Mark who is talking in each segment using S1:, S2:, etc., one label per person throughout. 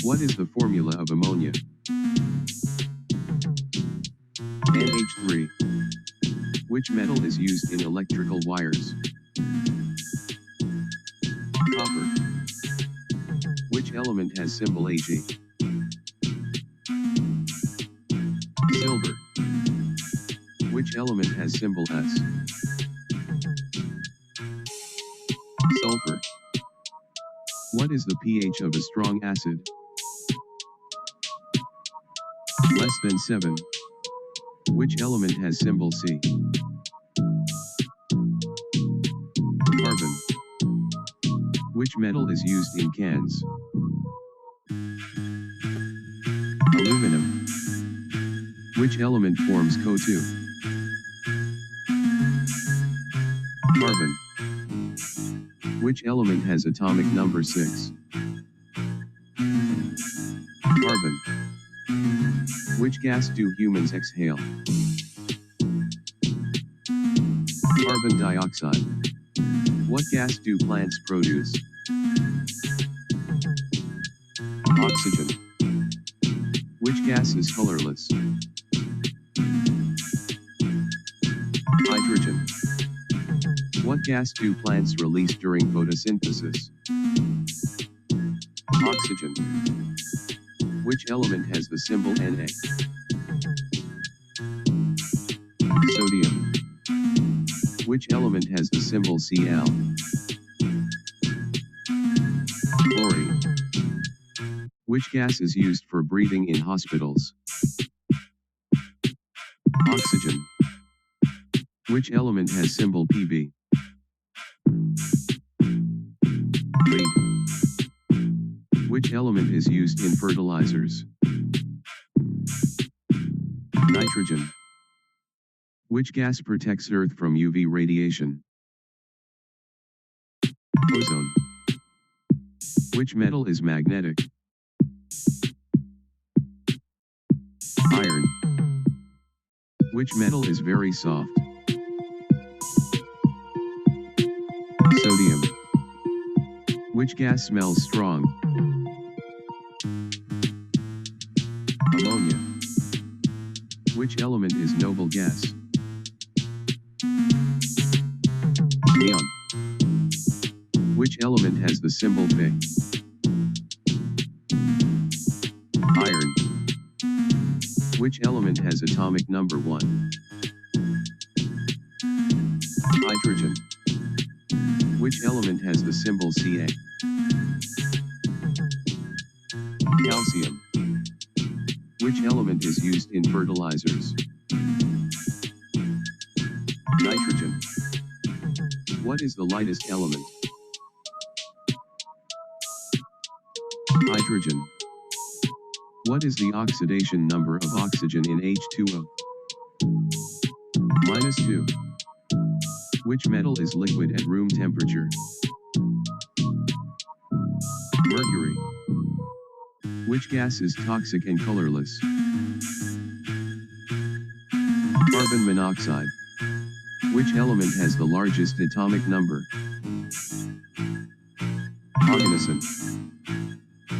S1: What is the formula of ammonia? NH3. Which metal is used in electrical wires? Copper. Which element has symbol Ag? Silver. Which element has symbol S? Sulfur. What is the pH of a strong acid? Less than 7. Which element has symbol C? Carbon. Which metal is used in cans? Aluminum. Which element forms CO2? Carbon. Which element has atomic number 6? Carbon. Which gas do humans exhale? Carbon dioxide. What gas do plants produce? Oxygen. Which gas is colorless? Hydrogen. What gas do plants release during photosynthesis? Oxygen. Which element has the symbol Na? Sodium. Which element has the symbol Cl? Chlorine. Which gas is used for breathing in hospitals? Oxygen. Which element has symbol Pb? Lead. Which element is used in fertilizers? Nitrogen. Which gas protects Earth from UV radiation? Ozone. Which metal is magnetic? Iron. Which metal is very soft? Sodium. Which gas smells strong? Ammonia. Which element is noble gas? Neon. Which element has the symbol Fe? Iron. Which element has atomic number 1? Hydrogen. Which element has the symbol Ca? Calcium. Which element is used in fertilizers? Nitrogen. What is the lightest element? Hydrogen. What is the oxidation number of oxygen in H2O? -2. Which metal is liquid at room temperature? Mercury. Which gas is toxic and colorless? Carbon monoxide. Which element has the largest atomic number? Oganesson.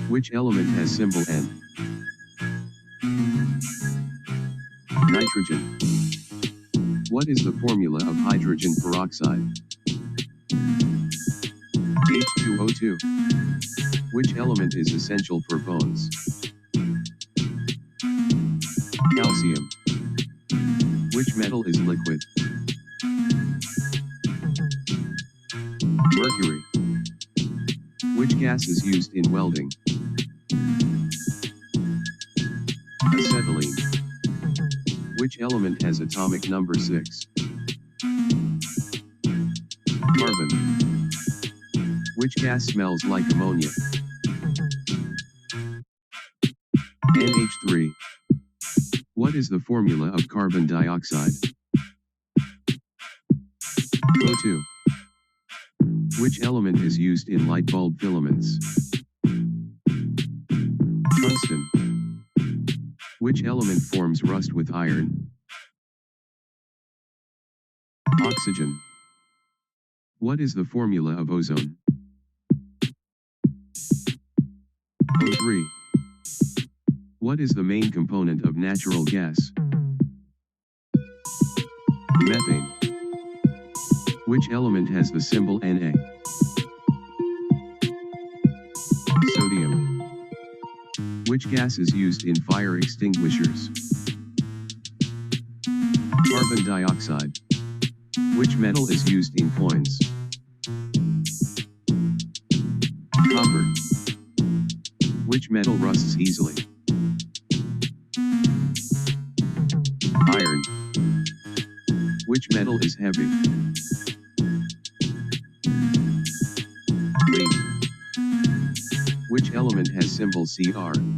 S1: Which element has symbol N? Nitrogen. What is the formula of hydrogen peroxide? H2O2. Which element is essential for bones? Calcium. Which metal is liquid? Mercury. Which gas is used in welding? Acetylene. Which element has atomic number 6? Carbon. Which gas smells like ammonia? NH3. What is the formula of carbon dioxide? CO2. Which element is used in light bulb filaments? Tungsten. Which element forms rust with iron? Oxygen. What is the formula of ozone? O3. What is the main component of natural gas? Methane. Which element has the symbol Na? Sodium. Which gas is used in fire extinguishers? Carbon dioxide. Which metal is used in coins? Copper. Which metal rusts easily? Iron. Which metal is heavy? Lead. Which element has symbol Cr?